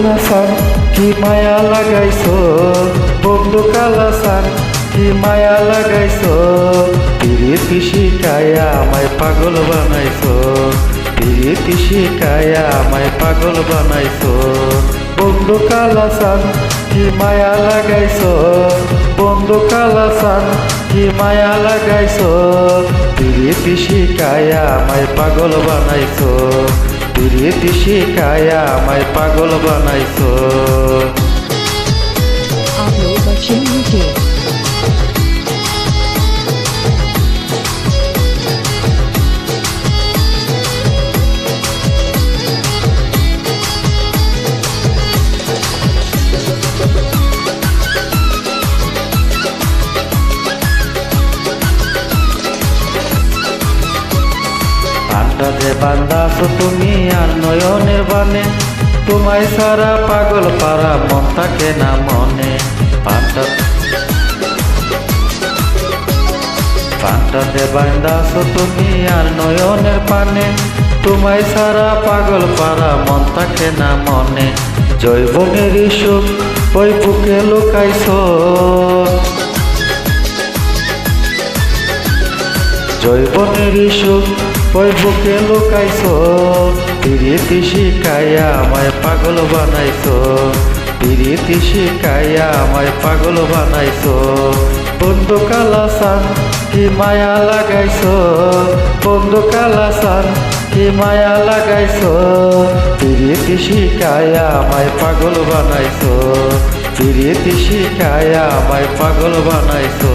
হাসান কি মায়া লাগাইছো, বন্ধু কাল হাসান কি মায়া লাগাইছো, পিরিতি শিখায়া আমায় পাগল বানাইছো, পিরিতি শিখায়া আমায় পাগল বানাইছো। বন্ধু কাল হাসান কি মায়া লাগাইছো, বন্ধু কাল হাসান কি মায়া লাগাইছো, পিরিতি শিখায়া আমায় পাগল বানাইছো, পিরিতি শিখায়া আমায় পাগল বানাইছো। Pablo Bachilute. আন্দাজে বান্দাছো তুমি আর নয়নের বানে, তোমায় সারা পাগল পারা মন থাকে না মনে। পান্তাতে বান্দাছো তুমি আর নয়নের পানে, তোমায় সারা পাগল পারা মন থাকে না মনে। জৈবনের সুখ ওই বুকে লুকাইছো, জৈবনের সুখ ওই বুকে লুকাইছো, পিরিতি শিখায়া আমায় পাগল বানাইছো, পিরিতি শিখায়া আমায় পাগল বানাইছো। বন্ধু কাল হাসান কি মায়া লাগাইছো, বন্ধু কাল হাসান কি মায়া লাগাইছো, পিরিতি শিখায়া আমায় পাগল বানাইছো, পিরিতি শিখায়া আমায় পাগল বানাইছো।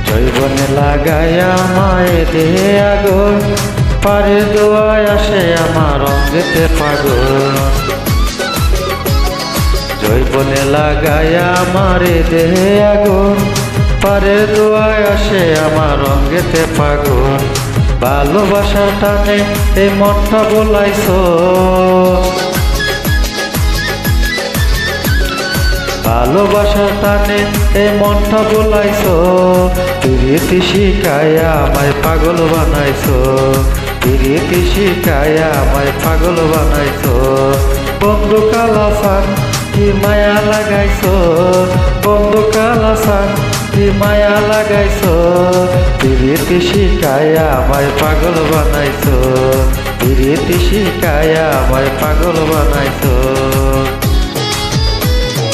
জৈবনে লাগায়া আমায় দেহে আগুন, পারে দোয়ায় আসে আমার অঙ্গেতে পাগল। জৈবনে লাগায়া আমারে দেহে আগুন, পারে দোয়ায় আসে আমার অঙ্গেতে পাগল। ভালোবাসার টানে এই মনটা বলাইছো, ভালোবাসার টানে এই মনটা বলাইছো, পিরিতি শিখায়া আমায় পাগল বানাইছো, পিরিতি শিখায়া আমায় পাগল বানাইছো। বন্ধু কাল হাসান কি মায়া লাগাইছো, বন্ধু কাল হাসান কি মায়া লাগাইছো, পিরিতি শিখায়া আমায় পাগল বানাইছো, পিরিতি শিখায়া আমায় পাগল বানাইছো।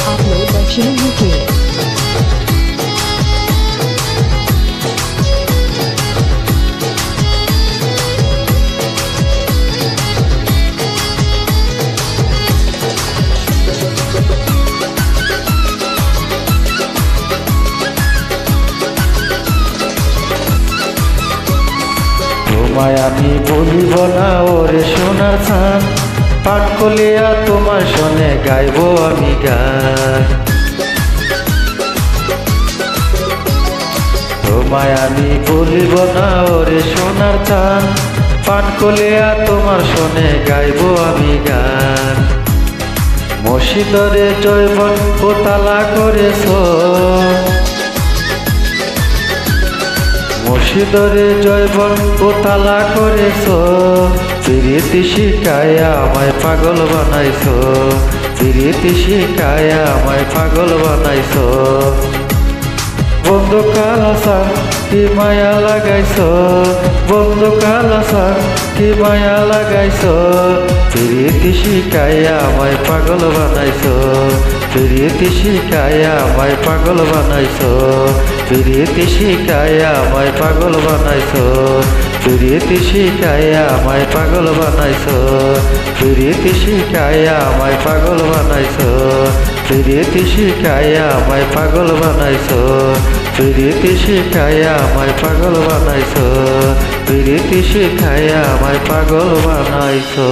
Pablo Bachilute. তোমায় আমি বলিব না ওরে সোনার চাঁদ, পান কলিয়া তোমার শোনে গাইব আমি গান। তোমায় আমি বলিব না ওরে সোনার চাঁদ, পান কলিয়া তোমার শোনে গাইব আমি গান। মসজিদরে জৈবন পোতালা করেছো, মুর্শিদরে জৈবন পোতালা করেছো, পিরিতি শিখায়া আমায় পাগল বানাইছো, পিরিতি শিখায়া আমায় পাগল বানাইছো। বন্ধু কাল হাসান কি মায়া লাগাইছো, বন্ধু কাল হাসান কি মায়া লাগাইছো, পিরিতি শিখায়া আমায় পাগল বানাইছো, পিরিতি শিখায়া আমায় পাগল বানাইছো, পিরিতি শিখায়া আমায় পাগল বানাইছো, পিরিতি শিখায়া আমায় পাগল বানাইছো, পিরিতি শিখায়া আমায় পাগল বানাইছো, পিরিতি শিখায়া আমায় পাগল বানাইছো, পিরিতি শিখায়া আমায় পাগল বানাইছো, পিরিতি শিখায়া আমায় পাগল বানাইছো।